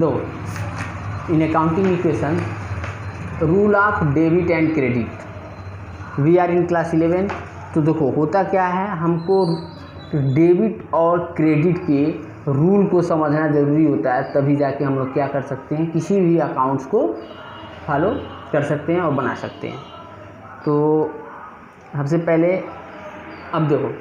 दो in accounting equation rule of debit and credit we are in class 11। तो देखो होता क्या है, हमको डेबिट और क्रेडिट के रूल को समझना ज़रूरी होता है, तभी जाके हम लोग क्या कर सकते हैं, किसी भी अकाउंट्स को फॉलो कर सकते हैं और बना सकते हैं। तो सबसे पहले अब देखो,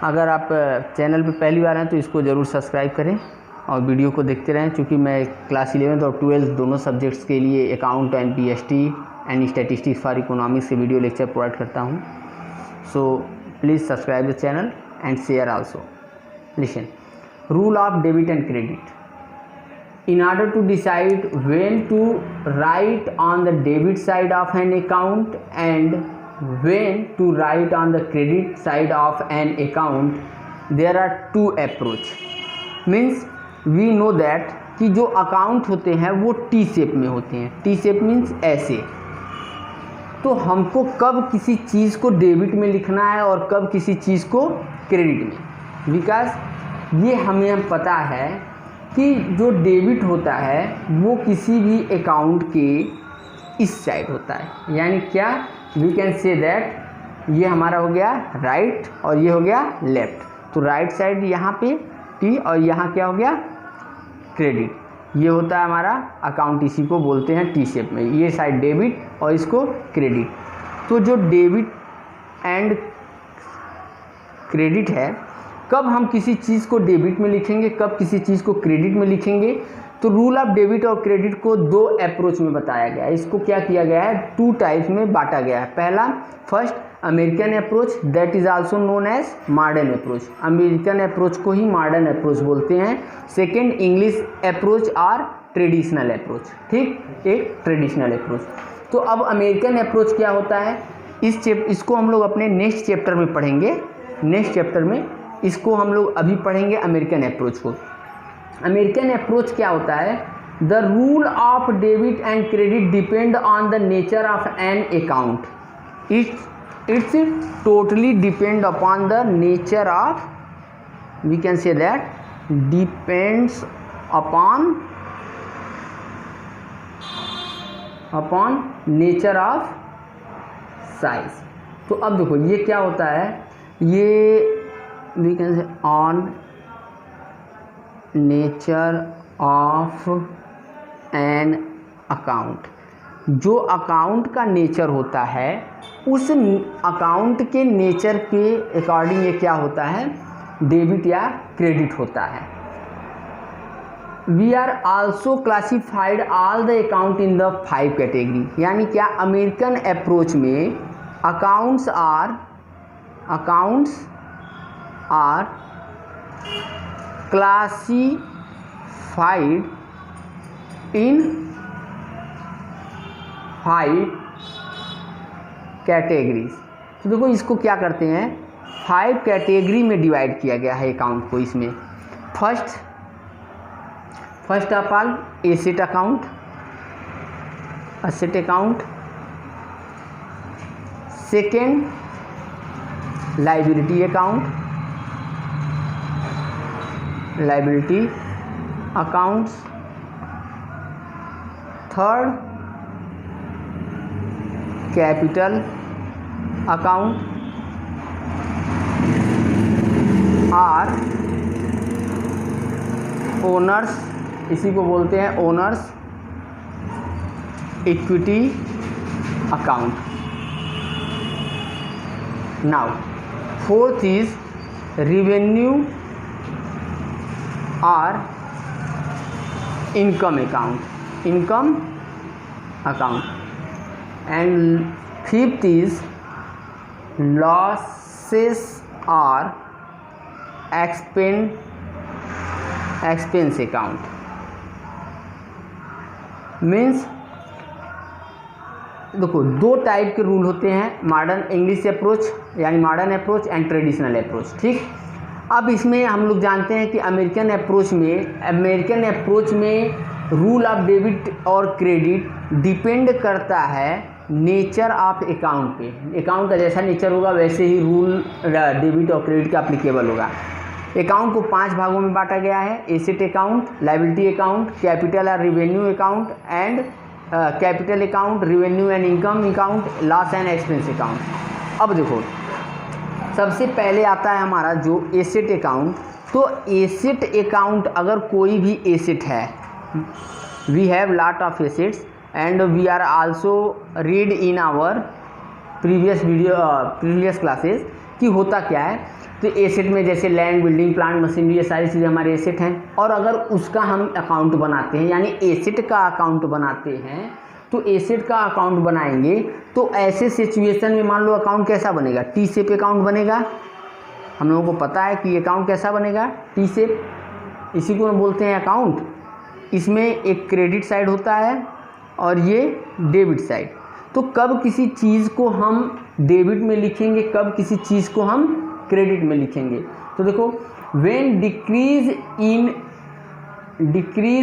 अगर आप चैनल पे पहली बार हैं तो इसको ज़रूर सब्सक्राइब करें और वीडियो को देखते रहें, क्योंकि मैं क्लास 11th और 12th दोनों सब्जेक्ट्स के लिए account and PST and statistics for economics के वीडियो लेक्चर प्रोवाइड करता हूँ। So please subscribe the channel and share also. Listen, rule of debit and credit. In order to decide when to write on the debit side of an account and when to write on the credit side of an account, there are two approach. Means we know that कि जो account होते हैं वो T shape में होते हैं। T shape means ऐसे। तो हमको कब किसी चीज़ को डेबिट में लिखना है और कब किसी चीज़ को क्रेडिट में, बिकॉज ये हमें पता है कि जो डेबिट होता है वो किसी भी अकाउंट के इस साइड होता है, यानी क्या, वी कैन से दैट ये हमारा हो गया राइट और ये हो गया लेफ्ट। तो राइट साइड यहाँ पे टी और यहाँ क्या हो गया क्रेडिट, ये होता है हमारा अकाउंट, इसी को बोलते हैं टी शेप में। ये साइड डेबिट और इसको क्रेडिट। तो जो डेबिट एंड क्रेडिट है, कब हम किसी चीज़ को डेबिट में लिखेंगे, कब किसी चीज़ को क्रेडिट में लिखेंगे, तो रूल ऑफ डेबिट और क्रेडिट को दो अप्रोच में बताया गया है। इसको क्या किया गया है, टू टाइप्स में बांटा गया है। पहला, first American approach, that is also known as modern approach. American approach को ही मॉडर्न अप्रोच बोलते हैं। सेकेंड, इंग्लिश अप्रोच और ट्रेडिशनल अप्रोच। ठीक, एक ट्रेडिशनल अप्रोच। तो अब अमेरिकन अप्रोच क्या होता है, इसको हम लोग अपने नेक्स्ट चैप्टर में पढ़ेंगे। नेक्स्ट चैप्टर में इसको हम लोग अभी पढ़ेंगे अमेरिकन अप्रोच को। अमेरिकन अप्रोच क्या होता है, the rule of debit and credit depend on the nature of an account. It's totally depend upon the nature of, we can say that depends upon nature of size. तो अब देखो ये क्या होता है, ये we can say on nature of an account। जो account का नेचर होता है उस अकाउंट के नेचर के अकॉर्डिंग ये क्या होता है, डेबिट या क्रेडिट होता है। We are also classified all the account in the 5 category. यानी क्या, अमेरिकन अप्रोच में accounts are classified in 5 categories. तो देखो इसको क्या करते हैं, 5 कैटेगरी में डिवाइड किया गया है अकाउंट को। इसमें first of all asset account. Second, liability accounts. Third, capital account और ओनर्स, इसी को बोलते हैं owner's equity account. Now fourth is revenue और income account and fifth is losses और एक्सपेंस अकाउंट। मीन्स देखो दो टाइप के रूल होते हैं, मॉडर्न इंग्लिश अप्रोच यानी modern approach and traditional approach. ठीक, अब इसमें हम लोग जानते हैं कि अमेरिकन अप्रोच में रूल ऑफ डेबिट और क्रेडिट डिपेंड करता है नेचर ऑफ अकाउंट पे। अकाउंट का जैसा नेचर होगा वैसे ही रूल डेबिट और क्रेडिट का अप्लीकेबल होगा। अकाउंट को 5 भागों में बांटा गया है, asset account, liability account, capital और revenue account and capital account, revenue and income account, loss and expense account. अब देखो सबसे पहले आता है हमारा जो एसेट अकाउंट। तो एसेट अकाउंट, अगर कोई भी एसेट है, we have lot of assets and we are also read in our previous classes कि होता क्या है। तो एसेट में जैसे लैंड, बिल्डिंग, प्लांट, मशीनरी, ये सारी चीज़ें हमारे एसेट हैं। और अगर उसका हम अकाउंट बनाते हैं, यानी एसेट का अकाउंट बनाते हैं, तो एसेट का अकाउंट बनाएंगे तो ऐसे सिचुएशन में मान लो अकाउंट कैसा बनेगा, टी शेप अकाउंट बनेगा। हम लोगों को पता है कि अकाउंट कैसा बनेगा, टी शेप, इसी को बोलते हैं अकाउंट। इसमें एक क्रेडिट साइड होता है और ये डेबिट साइड। तो कब किसी चीज़ को हम डेबिट में लिखेंगे, कब किसी चीज़ को हम क्रेडिट में लिखेंगे। तो देखो when decrease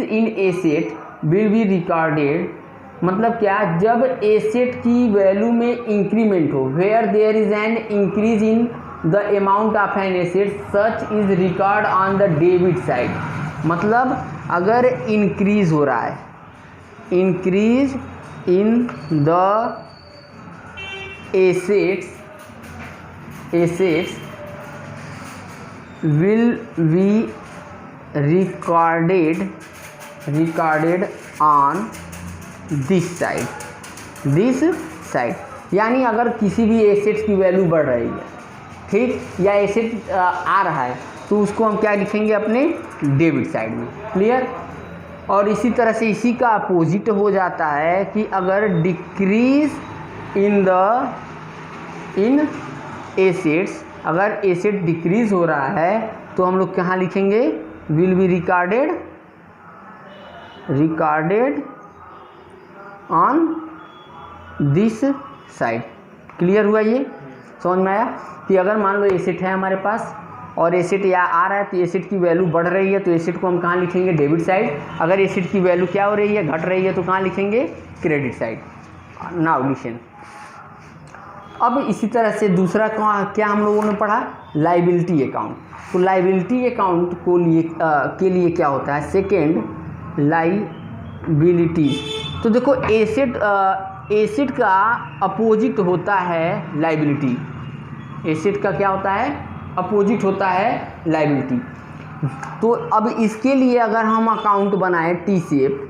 in asset will be recorded, मतलब क्या, जब एसेट की वैल्यू में इंक्रीमेंट हो, where there is an increase in the amount of an asset such is record on the debit side. मतलब अगर इंक्रीज हो रहा है, increase in the assets will be recorded on this side। यानी अगर किसी भी एसेट्स की वैल्यू बढ़ रही है, ठीक, या एसेट आ रहा है, तो उसको हम क्या लिखेंगे, अपने डेबिट साइड में। क्लियर। और इसी तरह से इसी का अपोजिट हो जाता है कि अगर डिक्रीज इन एसेट्स, अगर एसेट डिक्रीज हो रहा है तो हम लोग कहाँ लिखेंगे, will be recorded on this side. Clear हुआ, ये समझ में आया कि अगर मान लो एसेट है हमारे पास और एसेट या आ रहा है, तो एसेट की वैल्यू बढ़ रही है तो एसेट को हम कहाँ लिखेंगे, डेबिट साइड। अगर एसेट की वैल्यू क्या हो रही है, घट रही है, तो कहाँ लिखेंगे, क्रेडिट साइड। Now listen. अब इसी तरह से दूसरा क्या हम लोगों ने पढ़ा, लायबिलिटी अकाउंट। तो लायबिलिटी अकाउंट के लिए क्या होता है, सेकेंड लायबिलिटी। तो देखो एसेट का अपोजिट होता है लायबिलिटी। एसेट का क्या होता है, अपोजिट होता है लायबिलिटी। तो अब इसके लिए अगर हम अकाउंट बनाएं टी शेप,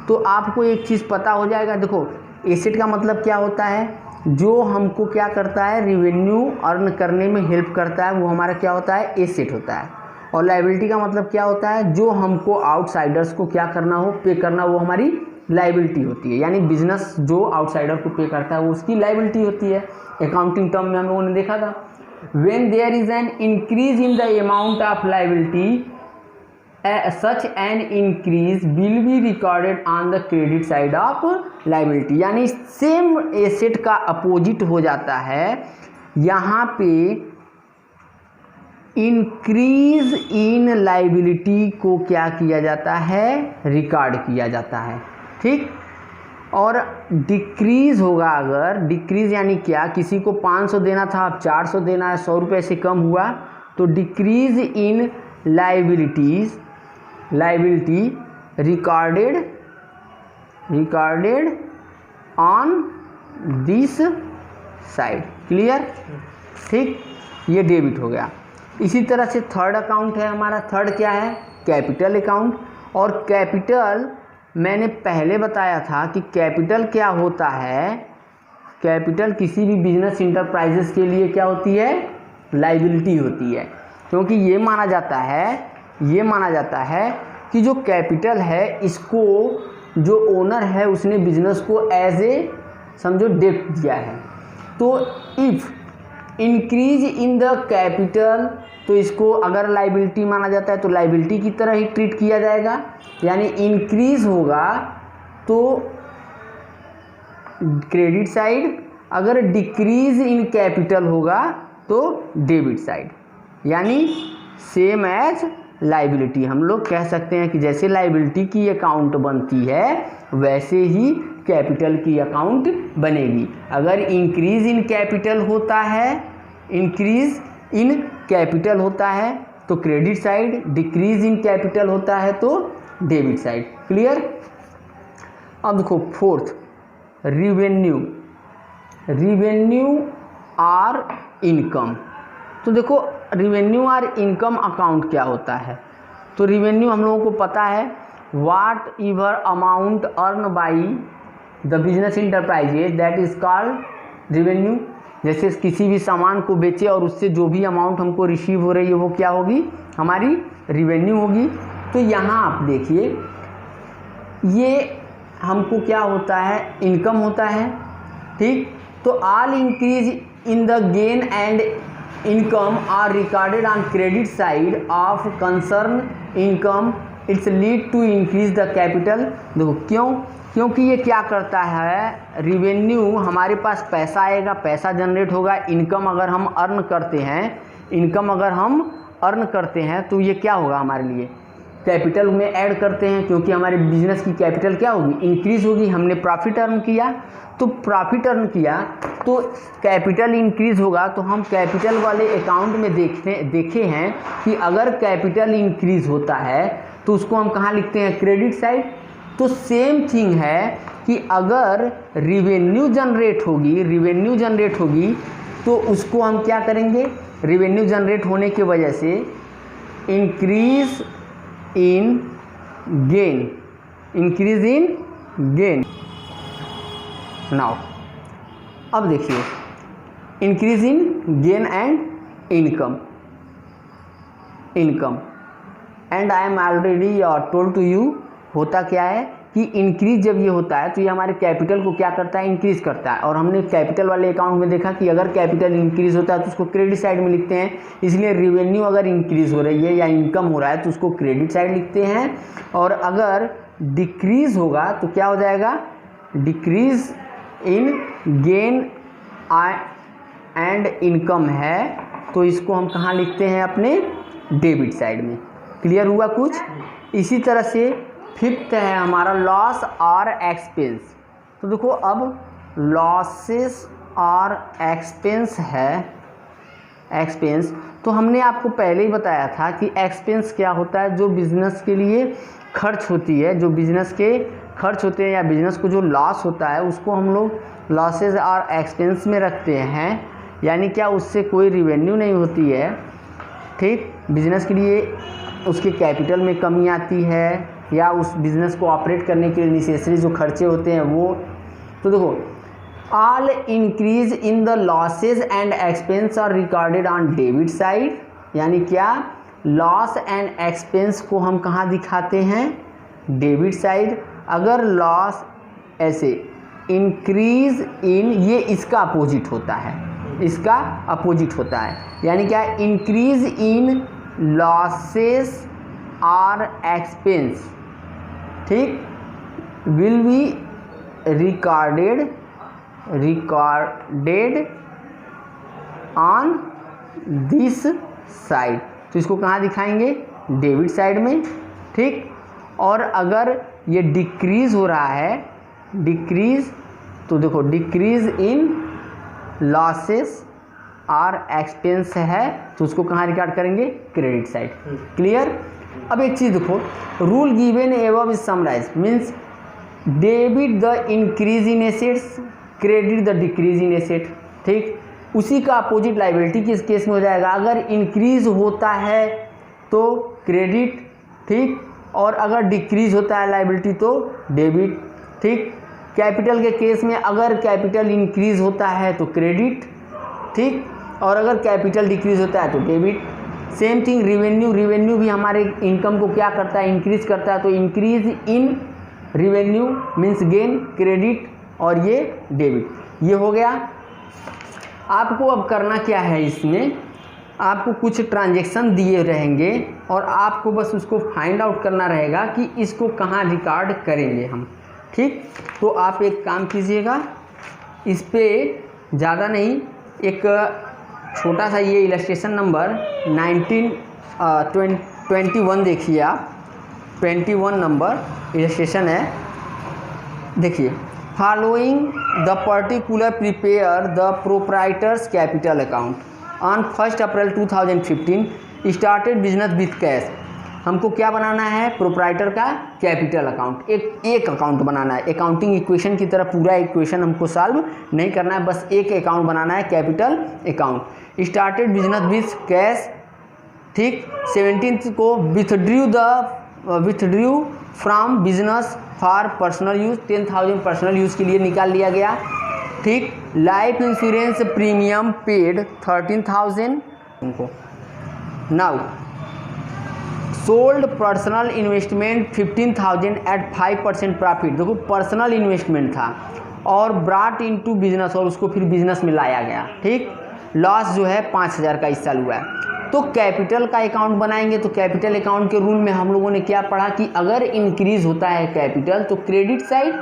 तो आपको एक चीज़ पता हो जाएगा। देखो एसेट का मतलब क्या होता है, जो हमको क्या करता है, रिवेन्यू अर्न करने में हेल्प करता है, वो हमारा क्या होता है, एसेट होता है। और लायबिलिटी का मतलब क्या होता है, जो हमको आउटसाइडर्स को क्या करना हो, पे करना, वो हमारी लायबिलिटी होती है। यानी बिजनेस जो आउटसाइडर को पे करता है वो उसकी लायबिलिटी होती है। अकाउंटिंग टर्म में हम लोगों ने देखा था, when there is an increase in the amount of liability such an increase will be recorded on the credit side of liability। यानी सेम एसेट का अपोजिट हो जाता है, यहाँ पे इंक्रीज इन लायबिलिटी को क्या किया जाता है, रिकॉर्ड किया जाता है, ठीक। और डिक्रीज होगा, अगर डिक्रीज यानी क्या, किसी को 500 देना था अब 400 देना है, 100 रुपये से कम हुआ, तो decrease in liability recorded on this side. Clear, ठीक, ये डेबिट हो गया। इसी तरह से थर्ड अकाउंट है हमारा, थर्ड क्या है, कैपिटल अकाउंट। और कैपिटल मैंने पहले बताया था कि कैपिटल क्या होता है, कैपिटल किसी भी बिजनेस इंटरप्राइजेस के लिए क्या होती है, लायबिलिटी होती है। क्योंकि ये माना जाता है कि जो कैपिटल है, इसको जो ओनर है उसने बिजनेस को एज ए समझो डेट दिया है। तो if increase in the capital, तो इसको अगर लायबिलिटी माना जाता है तो लायबिलिटी की तरह ही ट्रीट किया जाएगा। यानी इंक्रीज होगा तो क्रेडिट साइड, अगर डिक्रीज इन कैपिटल होगा तो डेबिट साइड। यानी सेम एज लायबिलिटी। हम लोग कह सकते हैं कि जैसे लायबिलिटी की अकाउंट बनती है वैसे ही कैपिटल की अकाउंट बनेगी। अगर इंक्रीज इन कैपिटल होता है, तो credit side, decrease in capital होता है तो डेबिट साइड। क्लियर। अब देखो fourth, revenue, revenue or income. तो देखो रिवेन्यू आर इनकम अकाउंट क्या होता है, तो रिवेन्यू हम लोगों को पता है whatever amount earn by the business enterprises that is called revenue. जैसे किसी भी सामान को बेचे और उससे जो भी अमाउंट हमको रिसीव हो रही है वो क्या होगी, हमारी रिवेन्यू होगी। तो यहाँ आप देखिए ये हमको क्या होता है, इनकम होता है। ठीक, तो all increase in the gain and income are recorded on credit side of concern income, it's lead to increase the capital. देखो क्यों, क्योंकि ये क्या करता है, रिवेन्यू हमारे पास पैसा आएगा, पैसा जनरेट होगा, इनकम अगर हम अर्न करते हैं, इनकम अगर हम अर्न करते हैं तो ये क्या होगा हमारे लिए, कैपिटल में ऐड करते हैं, क्योंकि हमारे बिजनेस की कैपिटल क्या होगी, इंक्रीज होगी। हमने प्रॉफिट अर्न किया, तो प्रॉफिट अर्न किया तो कैपिटल इंक्रीज होगा। तो हम कैपिटल वाले अकाउंट में देखे हैं कि अगर कैपिटल इंक्रीज होता है तो उसको हम कहाँ लिखते हैं, क्रेडिट साइड। तो सेम थिंग है कि अगर रिवेन्यू जनरेट होगी, रिवेन्यू जनरेट होगी तो उसको हम क्या करेंगे, रिवेन्यू जनरेट होने की वजह से increase in gain, increase in gain. Now अब देखिए increase in gain and income, income and I am already told to you होता क्या है कि इंक्रीज जब ये होता है तो ये हमारे कैपिटल को क्या करता है, इंक्रीज करता है। और हमने कैपिटल वाले अकाउंट में देखा कि अगर कैपिटल इंक्रीज होता है तो उसको क्रेडिट साइड में लिखते हैं। इसलिए रिवेन्यू अगर इंक्रीज हो रही है या इनकम हो रहा है तो उसको क्रेडिट साइड लिखते हैं, और अगर डिक्रीज होगा तो क्या हो जाएगा, decrease in gain and income है तो इसको हम कहाँ लिखते हैं, अपने डेबिट साइड में। क्लियर हुआ कुछ। इसी तरह से फिफ्थ है हमारा लॉस और एक्सपेंस। तो देखो अब लॉसेस और एक्सपेंस है, एक्सपेंस तो हमने आपको पहले ही बताया था कि एक्सपेंस क्या होता है, जो बिजनेस के लिए खर्च होती है, जो बिजनेस के खर्च होते हैं या बिजनेस को जो लॉस होता है उसको हम लोग लॉसेस और एक्सपेंस में रखते हैं। यानी क्या, उससे कोई रिवेन्यू नहीं होती है। ठीक, बिजनेस के लिए उसके कैपिटल में कमी आती है या उस बिज़नेस को ऑपरेट करने के लिए नेसेसरी जो खर्चे होते हैं वो। तो देखो all increase in the losses and expense are recorded on debit side. यानी क्या, लॉस एंड एक्सपेंस को हम कहाँ दिखाते हैं, डेबिट साइड। अगर लॉस ऐसे इंक्रीज इन, ये इसका अपोजिट होता है, इसका अपोजिट होता है। यानी क्या, इंक्रीज इन लॉसेस और एक्सपेंस, ठीक, will be recorded on this side. तो इसको कहाँ दिखाएंगे, डेबिट साइड में। ठीक, और अगर ये डिक्रीज हो रहा है, डिक्रीज, तो देखो डिक्रीज इन लॉसेस और एक्सपेंस है तो उसको कहाँ रिकॉर्ड करेंगे, क्रेडिट साइड। क्लियर। अब एक चीज़ देखो, rule given above is summarise means debit the increase in assets, credit the decrease in asset. ठीक, उसी का अपोजिट लाइबिलिटी किस केस में हो जाएगा, अगर इंक्रीज होता है तो क्रेडिट, ठीक, और अगर डिक्रीज होता है लाइबिलिटी तो डेबिट। ठीक, कैपिटल के केस में अगर कैपिटल इंक्रीज होता है तो क्रेडिट, ठीक, और अगर कैपिटल डिक्रीज होता है तो debit. Same thing revenue, revenue भी हमारे इनकम को क्या करता है, इंक्रीज करता है। तो increase in revenue means gain, credit, और ये डेबिट। ये हो गया। आपको अब करना क्या है, इसमें आपको कुछ ट्रांजैक्शन दिए रहेंगे और आपको बस उसको फाइंड आउट करना रहेगा कि इसको कहाँ रिकॉर्ड करेंगे हम। ठीक, तो आप एक काम कीजिएगा, इस पर ज़्यादा नहीं, एक छोटा सा ये इलस्ट्रेशन नंबर 21 देखिए आप, 21 नंबर इलस्ट्रेशन है। देखिए, following the particular prepare the proprietors capital account on 1 April 2015 started business with cash, हमको क्या बनाना है, प्रोप्राइटर का कैपिटल अकाउंट, एक अकाउंट बनाना है। अकाउंटिंग इक्वेशन की तरह पूरा इक्वेशन हमको सॉल्व नहीं करना है, बस एक अकाउंट बनाना है, capital account. Started business with cash, ठीक। 17 को withdrew from business for personal use, 10,000 personal use के लिए निकाल लिया गया, ठीक। लाइफ इंश्योरेंस प्रीमियम पेड 13,000 उनको। Now sold personal investment 15,000 at 5% profit, देखो पर्सनल इन्वेस्टमेंट था और ब्राट इनटू बिजनेस, और उसको फिर बिजनेस में लाया गया, ठीक। लॉस जो है 5,000 का इस साल हुआ है। तो कैपिटल का अकाउंट बनाएंगे, तो कैपिटल अकाउंट के रूल में हम लोगों ने क्या पढ़ा कि अगर इंक्रीज होता है कैपिटल तो क्रेडिट साइड,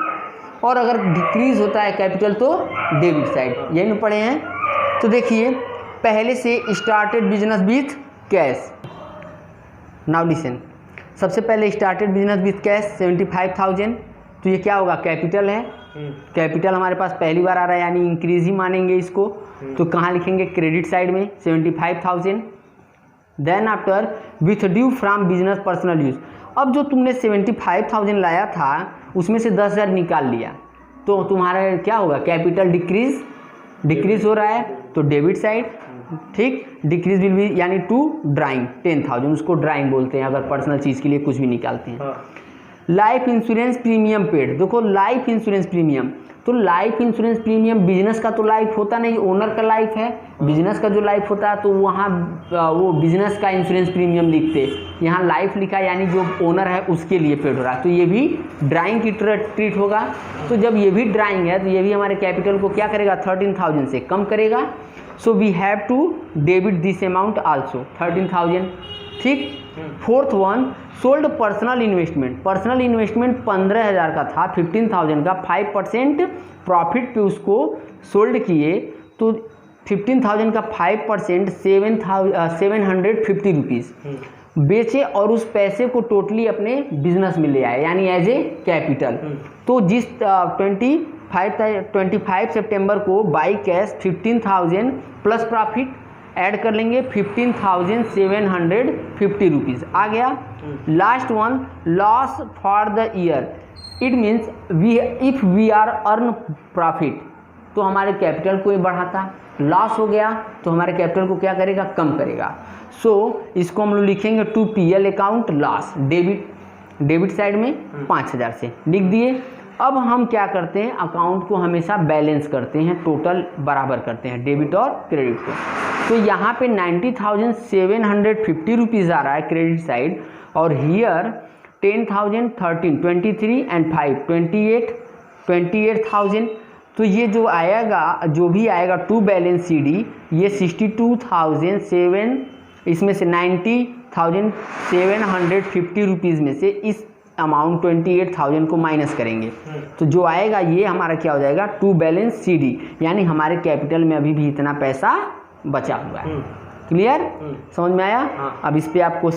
और अगर डिक्रीज होता है कैपिटल तो डेबिट साइड, यही में पढ़े हैं। तो देखिए पहले से started business with cash. Now listen, सबसे पहले स्टार्टेड बिजनेस विथ कैश 75,000, तो ये क्या होगा, कैपिटल है। कैपिटल हमारे पास पहली बार आ रहा है, यानी इंक्रीज ही मानेंगे इसको। तो कहाँ लिखेंगे, क्रेडिट साइड में 75,000। Then after with due from business personal use, अब जो तुमने 75,000 लाया था उसमें से 10,000 निकाल लिया, तो तुम्हारा क्या होगा, कैपिटल डिक्रीज हो रहा है, तो डेबिट साइड, ठीक। डिक्रीज विल बी यानी टू ड्राइंग 10,000, उसको ड्राइंग बोलते हैं अगर पर्सनल चीज़ के लिए कुछ भी निकालते हैं। लाइफ इंश्योरेंस प्रीमियम पेड, देखो लाइफ इंश्योरेंस प्रीमियम, तो लाइफ इंश्योरेंस प्रीमियम बिजनेस का तो लाइफ होता नहीं, ओनर का लाइफ है। बिजनेस का जो लाइफ होता है तो वहाँ वो बिजनेस का इंश्योरेंस प्रीमियम लिखते, यहाँ लाइफ लिखा यानी जो ओनर है उसके लिए पेड हो रहा है, तो ये भी ड्राइंग की ट्रीट होगा। तो जब ये भी ड्राइंग है तो ये भी हमारे कैपिटल को क्या करेगा, 13,000 से कम करेगा। So we have to debit this amount also 13,000, ठीक। Fourth one, sold personal investment, personal investment 15,000 का था, 15,000 का 5% प्रॉफिट पे उसको सोल्ड किए, तो 15,000 का 5% 750 रुपीज़ बेचे और उस पैसे को टोटली अपने बिजनेस में ले आए, यानी एज ए कैपिटल। तो जिस 25 सितंबर को by cash 15,000 plus profit add कर लेंगे 15,750 रुपीज़ आ गया। Last one, loss for the year, it means if we are earn profit, तो हमारे कैपिटल को ही बढ़ाता, लॉस हो गया तो हमारे कैपिटल को क्या करेगा, कम करेगा। सो इसको हम लोग लिखेंगे to PL account loss, debit side में 5,000 से लिख दिए। अब हम क्या करते हैं, अकाउंट को हमेशा बैलेंस करते हैं, टोटल बराबर करते हैं डेबिट और क्रेडिट को। तो यहाँ पे 90,750 रुपीज़ आ रहा है क्रेडिट साइड, और हियर 10,000, 13, 23 एंड 5 28,000। तो ये जो आएगा, जो भी आएगा टू बैलेंस CD, ये 62,007, इसमें से 90,750 रुपीज़ में से इस अमाउंट 28,000 को माइनस करेंगे, तो जो आएगा ये हमारा क्या हो जाएगा, टू बैलेंस CD, यानी हमारे कैपिटल में अभी भी इतना पैसा बचा हुआ है। क्लियर, समझ में आया। अब इस पे आपको